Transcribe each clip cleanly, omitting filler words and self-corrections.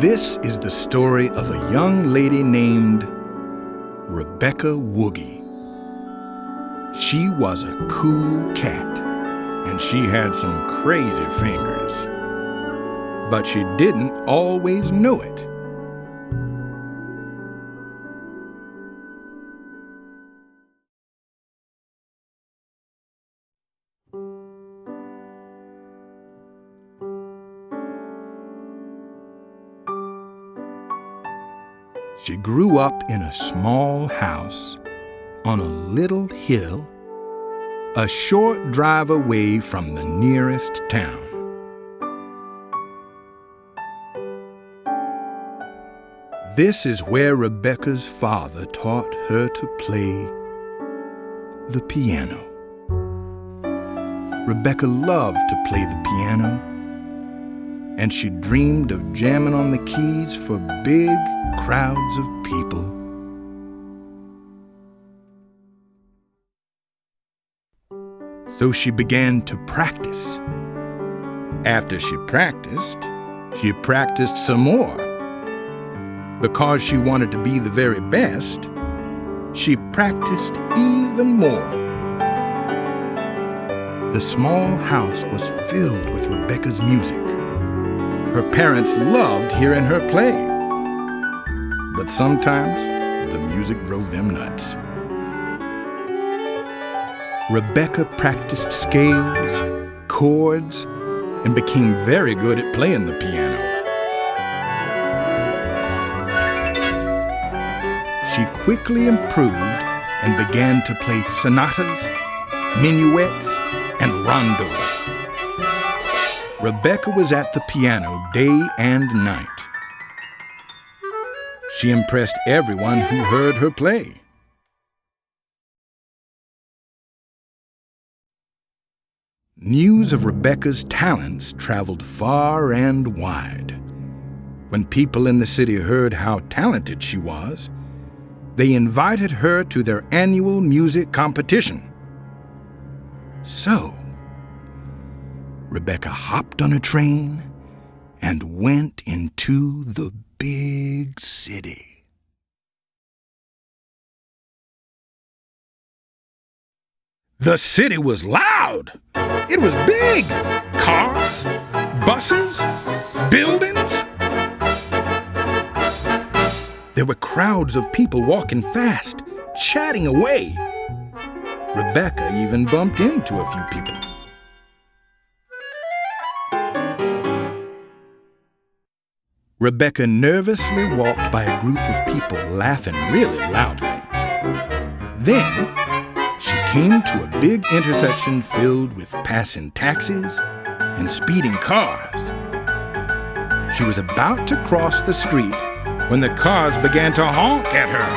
This is the story of a young lady named Rebecca Woogie. She was a cool cat, and she had some crazy fingers. But she didn't always know it. She grew up in a small house on a little hill, a short drive away from the nearest town. This is where Rebecca's father taught her to play the piano. Rebecca loved to play the piano, and she dreamed of jamming on the keys for big crowds of people. So she began to practice. After she practiced some more. Because she wanted to be the very best, she practiced even more. The small house was filled with Rebecca's music. Her parents loved hearing her play. But sometimes the music drove them nuts. Rebecca practiced scales, chords, and became very good at playing the piano. She quickly improved and began to play sonatas, minuets, and rondos. Rebecca was at the piano day and night. She impressed everyone who heard her play. News of Rebecca's talents traveled far and wide. When people in the city heard how talented she was, they invited her to their annual music competition. So, Rebecca hopped on a train and went into the big city. The city was loud. It was big. Cars, buses, buildings. There were crowds of people walking fast, chatting away. Rebecca even bumped into a few people. Rebecca nervously walked by a group of people laughing really loudly. Then, she came to a big intersection filled with passing taxis and speeding cars. She was about to cross the street when the cars began to honk at her.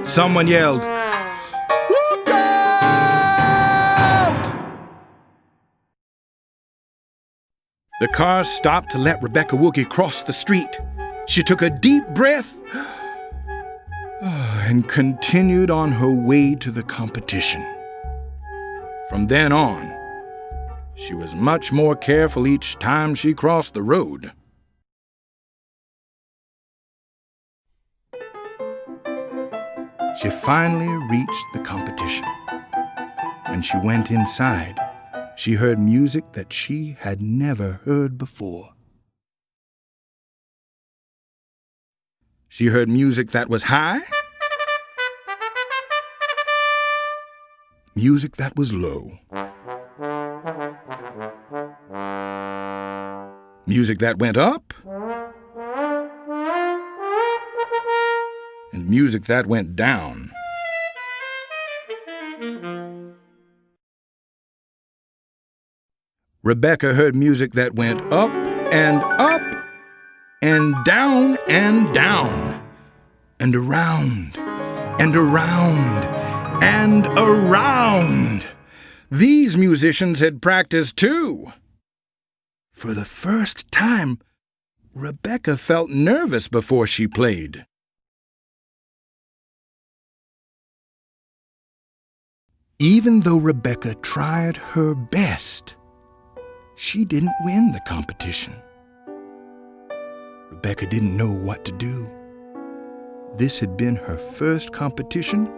Someone yelled, "Look out!" The cars stopped to let Rebecca Woogie cross the street. She took a deep breath and continued on her way to the competition. From then on, she was much more careful each time she crossed the road. She finally reached the competition. When she went inside, she heard music that she had never heard before. She heard music that was high, music that was low, music that went up, and music that went down. Rebecca heard music that went up and up and down and down and around and around and around. These musicians had practiced too. For the first time, Rebecca felt nervous before she played. Even though Rebecca tried her best, she didn't win the competition. Rebecca didn't know what to do. This had been her first competition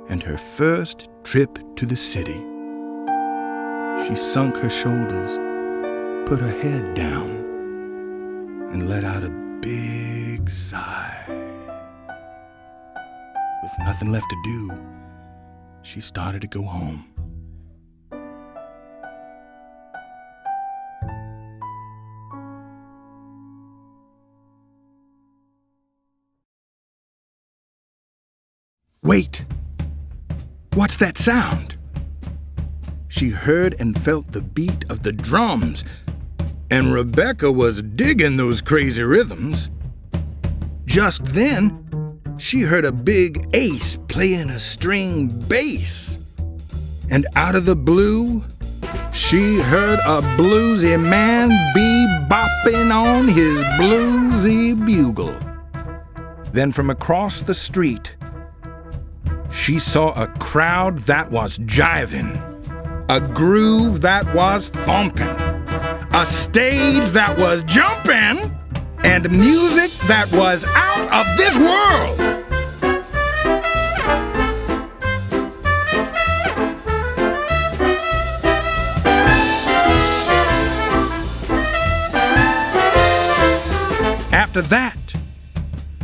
and her first trip to the city. She sunk her shoulders, put her head down, and let out a big sigh. With nothing left to do, she started to go home. Wait! What's that sound? She heard and felt the beat of the drums, and Rebecca was digging those crazy rhythms. Just then, she heard a big ace playing a string bass. And out of the blue, she heard a bluesy man bebopping on his bluesy bugle. Then from across the street, she saw a crowd that was jiving, a groove that was thumping, a stage that was jumping, and music that was out of this world. After that,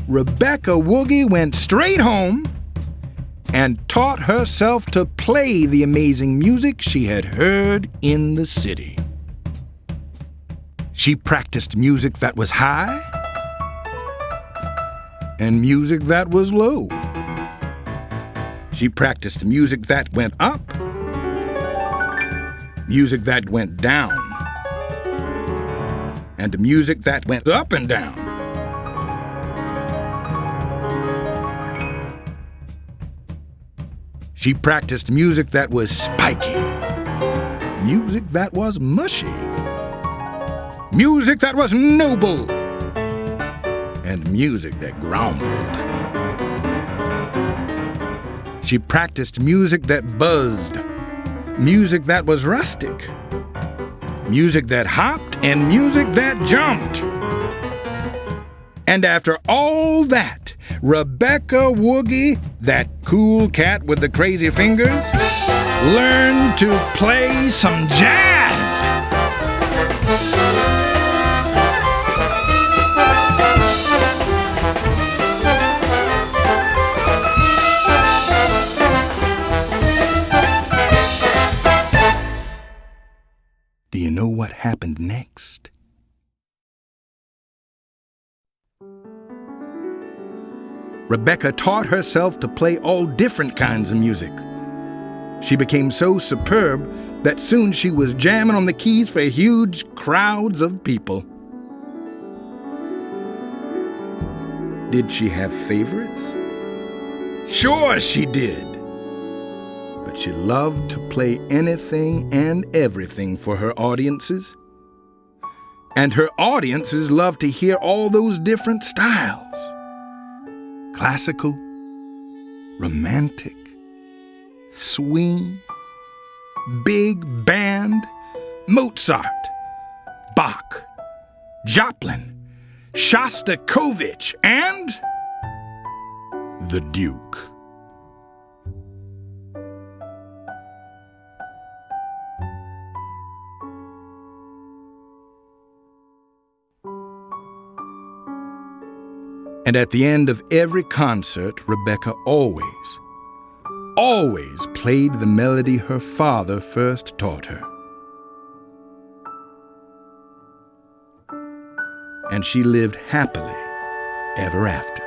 Rebecca Woogie went straight home and taught herself to play the amazing music she had heard in the city. She practiced music that was high and music that was low. She practiced music that went up, music that went down, and music that went up and down. She practiced music that was spiky, music that was mushy, music that was noble, and music that grumbled. She practiced music that buzzed, music that was rustic, music that hopped, and music that jumped. And after all that, Rebecca Woogie, that cool cat with the crazy fingers, learned to play some jazz. Do you know what happened next? Rebecca taught herself to play all different kinds of music. She became so superb that soon she was jamming on the keys for huge crowds of people. Did she have favorites? Sure she did. But she loved to play anything and everything for her audiences. And her audiences loved to hear all those different styles. Classical, romantic, swing, big band, Mozart, Bach, Joplin, Shostakovich, and the Duke. And at the end of every concert, Rebecca always played the melody her father first taught her. And she lived happily ever after.